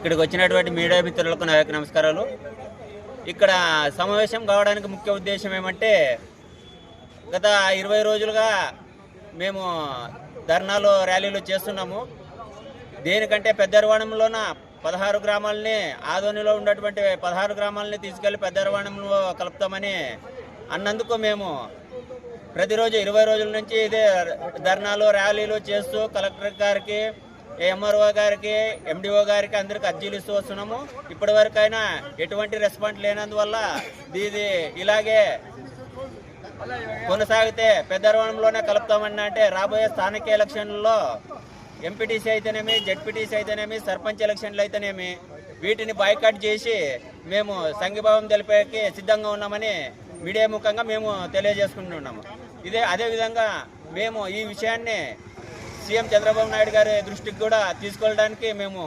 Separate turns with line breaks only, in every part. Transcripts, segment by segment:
ఇక్కడికి వచ్చినటువంటి మీడియా మిత్రులకు నా యొక్క నమస్కారాలు. ఇక్కడ సమావేశం కావడానికి ముఖ్య ఉద్దేశం ఏమంటే, గత 20 రోజులుగా మేము ధర్నాలు ర్యాలీలు చేస్తున్నాము. దేనికంటే పెద్దరవాణంలోన 16 గ్రామాలని, ఆదోనిలో ఉన్నటువంటి 16 గ్రామాలని తీసుకెళ్లి పెద్దరవాణంలో కలుపుతామని అన్నందుకు మేము ప్రతిరోజు 20 రోజుల నుంచి ఇదే ధర్నాలు ర్యాలీలు చేస్తూ కలెక్టర్ గారికి, ఎంఆర్ఓ గారికి, ఎండిఓ గారికి అందరికి అర్జీలు ఇస్తూ వస్తున్నాము. ఇప్పటి వరకైనా ఎటువంటి రెస్పాన్స్ లేనందువల్ల ఇది ఇలాగే కొనసాగితే పెద్దరవాణంలోనే కలుపుతామని అంటే రాబోయే స్థానిక ఎలక్షన్లలో ఎంపీటీసీ అయితేనేమి, జెడ్పీటీసీ అయితేనేమి, సర్పంచ్ ఎలక్షన్లు అయితేనేమి వీటిని బాయ్కాట్ చేసి మేము సంఘీభావం తెలిపేకి సిద్ధంగా ఉన్నామని మీడియా ముఖంగా మేము తెలియజేసుకుంటున్నాము. అదేవిధంగా మేము ఈ విషయాన్ని సీఎం చంద్రబాబు నాయుడు గారి దృష్టికి కూడా తీసుకెళ్ళడానికి మేము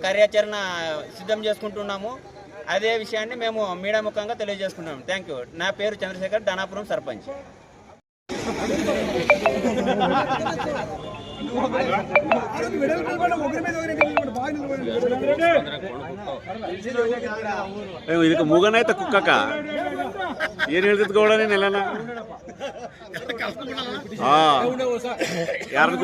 కార్యాచరణ సిద్ధం చేసుకుంటున్నాము. అదే విషయాన్ని మేము మీడియా ముఖంగా తెలియజేసుకుంటున్నాము. Thank you. నా పేరు చంద్రశేఖర్, ధనాపురం సర్పంచ్.
ಇದಕ್ಕೆ ಮೂಗನಾಯ್ತ ಕುಕ್ಕಕ್ಕ ಏನ್ ಹೇಳ್ತಿದ್ಕೋಳ ನೀನ್ ಎಲ್ಲನ ಯಾರು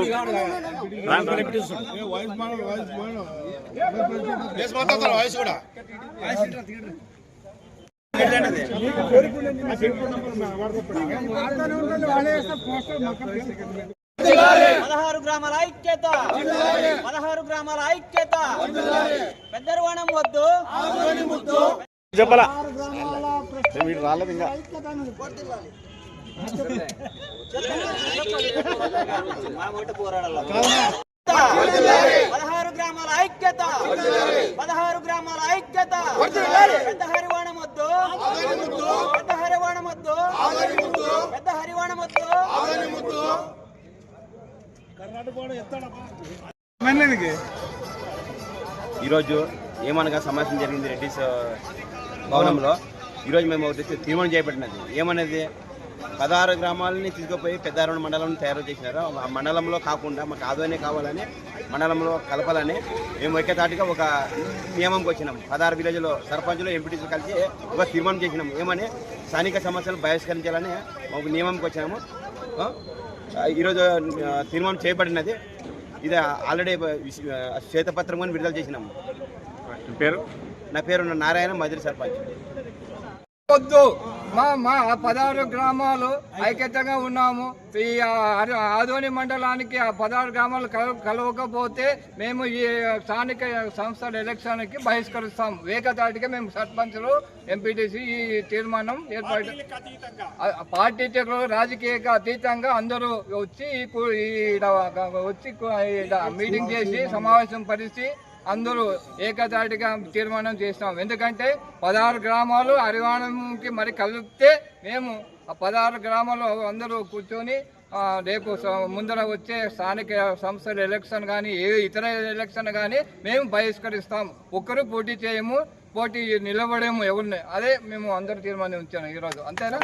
పదహారు గ్రామాల ఐక్యత, 16 గ్రామాల ఐక్యత. పెద్దరవాణం వద్దు
చెప్పలా రాలేదు ఇంకా.
16 గ్రామాల ఐక్యత, 16 గ్రామాల ఐక్యత. పెద్ద హరివాణం వద్దు, పెద్ద హరివాణం వద్దు, పెద్ద హరివాణం వద్దు.
ఈరోజు ఏమనగా సమావేశం జరిగింది రెడ్డిస్ భవనంలో. ఈరోజు మేము తీర్మానం చేపట్టినది ఏమనేది, 16 గ్రామాలని తీసుకుపోయి పెద్దారవణ మండలం తయారు చేసినారు. ఆ మండలంలో కాకుండా మాకు ఆదోనే కావాలని, మండలంలో కలపాలని మేము ఐక్యతాటిగా ఒక నియమంకి వచ్చినాం. 16 విలేజ్లో సర్పంచులు, ఎంపీటీసీలు కలిసి ఒక తీర్మానం చేసినాము. ఏమని స్థానిక సమస్యలు బహిష్కరించాలని ఒక నియమంకి వచ్చినాము. ఈరోజు తీర్మానం చేయబడినది. ఇది ఆల్రెడీ శ్వేతపత్రం అని విడుదల చేసినాము. నా పేరు నారాయణ, మజిలీ సర్పంచ్.
వద్దు, మా 16 గ్రామాలు ఐక్యతగా ఉన్నాము. ఈ ఆదోని మండలానికి ఆ 16 గ్రామాలు కలవకపోతే మేము ఈ స్థానిక సంస్థల ఎలక్షన్కి బహిష్కరిస్తాం. ఏకతాటిగా మేము సర్పంచులు, ఎంపీటీసీ ఈ తీర్మానం ఏర్పాటు, పార్టీలకు రాజకీయ అతీతంగా అందరూ వచ్చి మీటింగ్ చేసి సమావేశం పరిచి అందరూ ఏకతాటిగా తీర్మానం చేస్తాం. ఎందుకంటే 16 గ్రామాలు హరివాణంకి మరి కలిపితే మేము ఆ 16 గ్రామాలు అందరూ కూర్చొని రేపు ముందర వచ్చే స్థానిక సంస్థల ఎలక్షన్ కానీ ఏ ఇతర ఎలక్షన్ కానీ మేము బహిష్కరిస్తాం. ఒక్కరు పోటీ చేయము, పోటీ నిలబడేము ఎవరిని. అదే మేము అందరూ తీర్మానం ఇచ్చాము ఈరోజు. అంతేనా?